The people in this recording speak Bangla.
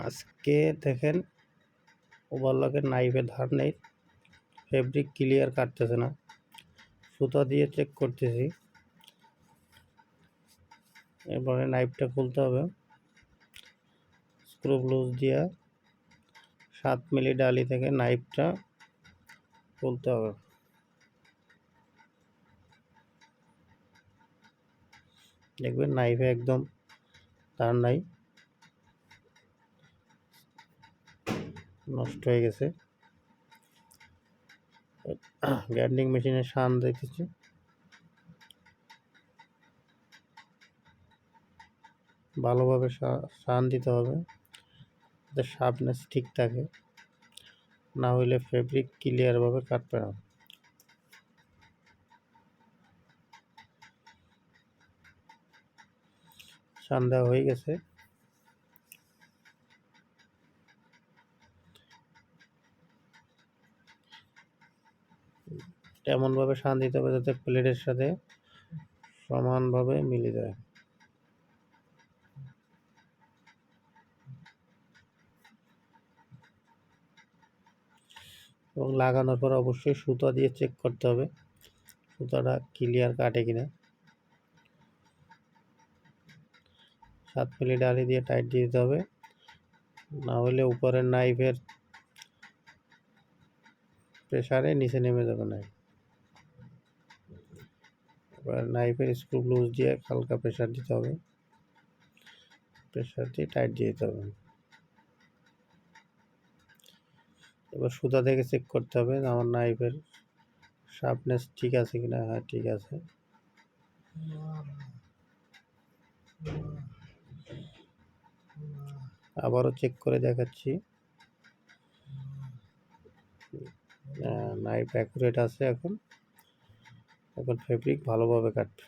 আজকে দেখেন ওভারলকের নাইফের ধার নেই, ফেব্রিক ক্লিয়ার কাটতেছে না, সুতা দিয়ে চেক করতেছি। এরপরে নাইফটা খুলতে হবে, স্ক্রু লুজ দিয়ে 7 মিলি ডালি থেকে নাইফটা খুলতে হবে। দেখবেন নাইফে একদম ধার নাই, নষ্ট হয়ে গেছে। গ্রাইন্ডিং মেশিনের শান দেখতেছি, ভালোভাবে শান দিতে হবে যাতে শার্পনেস ঠিক থাকে, না হইলে ফেব্রিক ক্লিয়ারভাবে কাটবে না। শান দেওয়া হয়ে গেছে। এমনভাবে শান দিতে হবে যাতে প্লেটের সাথে সমানভাবে মিলে যায়। এবং লাগানোর পর অবশ্যই সুতা দিয়ে চেক করতে হবে সুতাটা ক্লিয়ার কাটে কিনা। 7 মিলি ডালি দিয়ে টাইট দিয়ে দিতে হবে, না হলে উপরের নাইফের প্রেসারে নিচে নেমে যাবে নাইফ। এবার নাইফের স্ক্রু লুজ দিয়ে হালকা প্রেসার দিতে হবে, প্রেসার দিয়ে টাইট দিয়ে দিতে হবে। এবার সুতা থেকে চেক করতে হবে আমার নাইফের শার্পনেস ঠিক আছে কিনা। হ্যাঁ, ঠিক আছে। আবারও চেক করে দেখাচ্ছি, নাইফ অ্যাকুরেট আছে। এখন ফেব্রিক ভালোভাবে কাটবে।